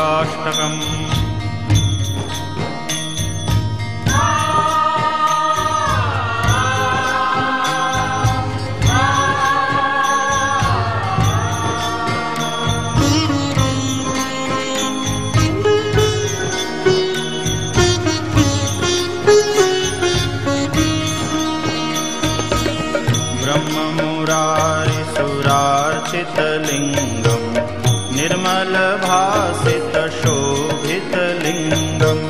दुर्गाष्टकम्। ब्रह्ममुरारिसुरार्चितलिङ्गम् निर्मलभासितशोभितलिङ्गम्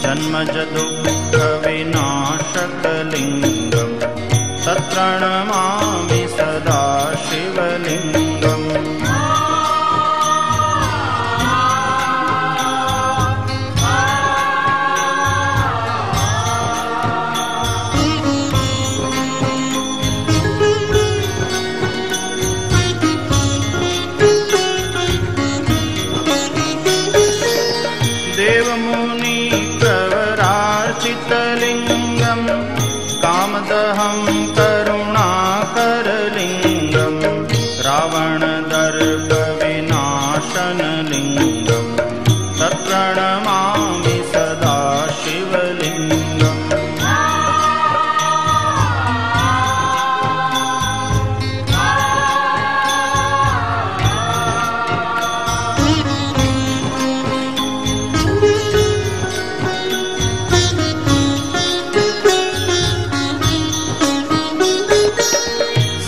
जन्मज दुःखविनाशकलिङ्गम् तत्प्रणमामि सदा शिवलिङ्गम्। देवमुनिप्रवरार्चितलिङ्गम् कामदहं करुणाकरलिङ्गम् रावणदर्पविनाशनलिङ्गम् तत्प्रणमामि सदा शिवलिङ्गम्।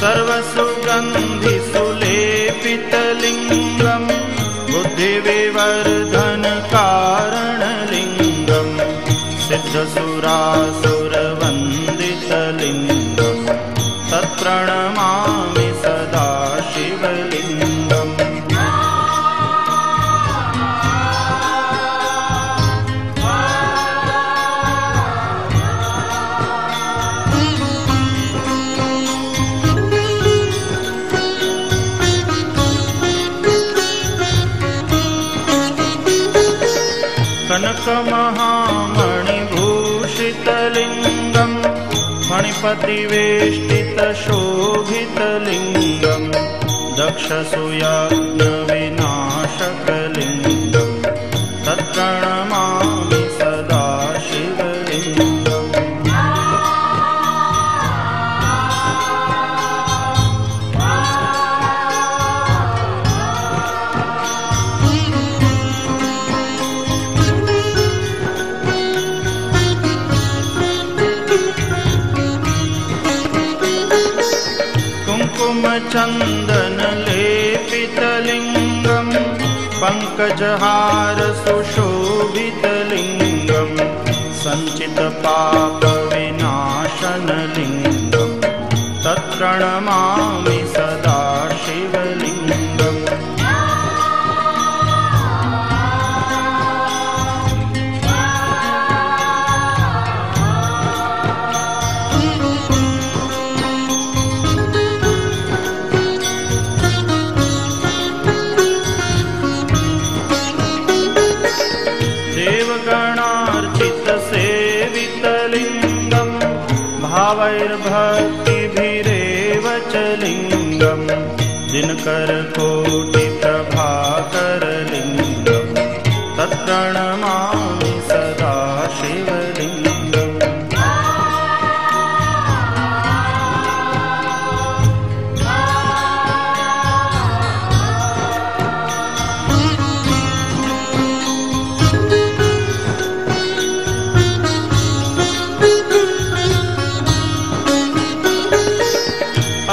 सर्वसुगन्धिसुलेपितलिङ्गम् बुद्धिविवर्धनकारणलिङ्गम् सिद्धसुरासुरवन्दितलिङ्गम् तत्प्रणमामि सदा शिवलिङ्गम्। कनकमहामणिभूषितलिङ्गम् फणिपतिवेष्टितशोभितलिङ्गम् दक्षसुयज्ञविनाशकलिङ्गम् तत्प्रणमामि सदा शिवलिङ्गम्। कुङ्कुमचन्दनलेपितलिङ्गम् पङ्कजहारसुशोभितलिङ्गम् सञ्चितपापविनाशनलिङ्गम् तत्प्रणमामि सदा शिवलिङ्गम्। देवगणार्चितसेवितलिङ्गम् भावैर्भक्तिभिरेव च लिङ्गम् दिनकरकोटिप्रभाकरलिङ्गम् तत्प्रणमामि सदा शिवलिङ्गम्।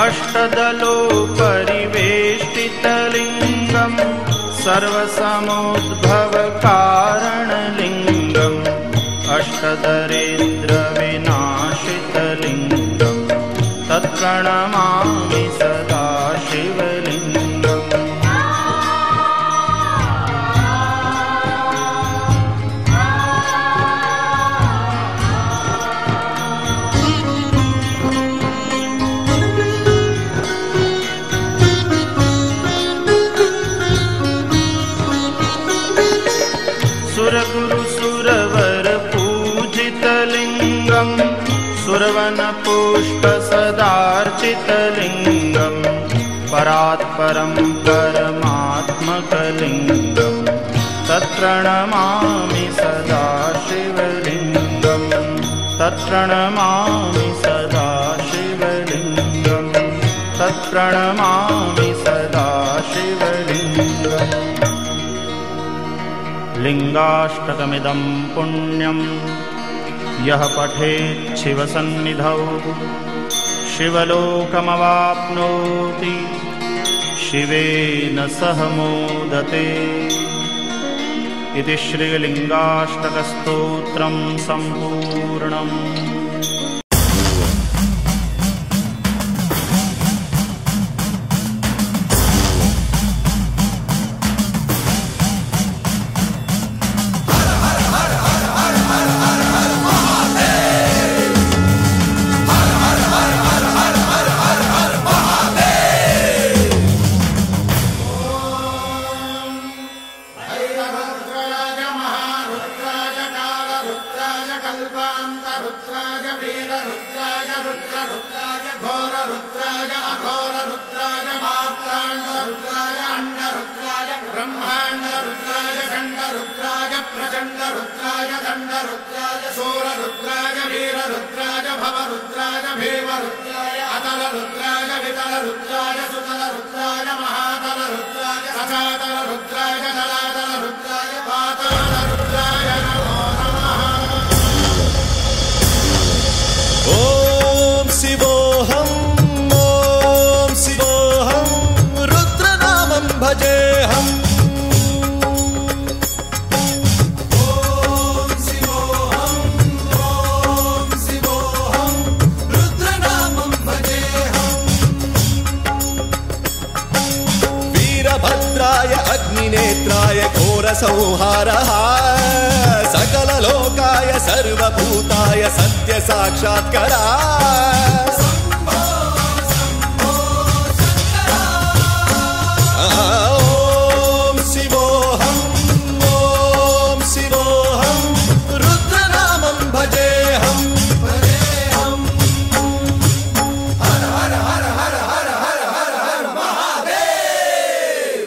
अष्टदलोपरिवेष्टितलिङ्गम् सर्वसमुद्भवकारणलिङ्गम् अष्टदरिद्रविनाशितलिङ्गम् तत्प्रणमामि सदा शिवलिङ्गम्। सुरगुरुसुरवरपूजितलिङ्गम् सुरवनपुष्पसदार्चितलिङ्गम् परात्परं परमात्मकलिङ्गम् तत्प्रणमामि सदा शिवलिङ्गं तत्प्रणमामि सदा शिवलिङ्गं तत्प्रणमामि सदा शिवलिङ्गम् लिङ्गाष्टकमिदं पुण्यं यः पठेत् शिवसन्निधौ शिवलोकमवाप्नोति शिवेन सह मोदते इति श्रीलिङ्गाष्टकस्तोत्रं सम्पूर्णम्। अग्निनेत्राय घोरसंहारः सकललोकाय सर्वभूताय सत्यसाक्षात्करः ॐ शिवोऽहम् ॐ शिवोऽहम् रुद्रनामं भजेऽहम् हर हर हर हर हर हर हर हर महादेव।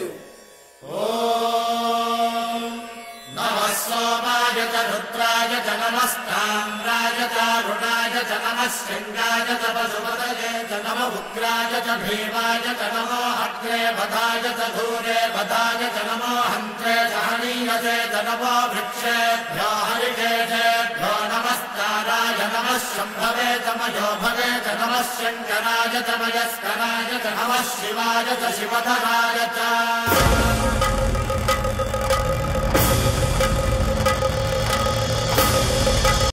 नमः सोमाय च रुद्राय च नमस्ताम्राय च अरुणाय च नमः शृङ्गाय च पशुपतये च नमः उग्राय च भीमाय च नमो अग्रे वधाय च धूरे वधाय च नमो हन्त्रे च हनीयसे च नमो वृक्षेभ्यो हरिकेशेभ्यो नमस्काराय नमः शम्भवे च मयोभवे च नमः शङ्कराय च मयस्कराय च नमः शिवाय च शिवधराय च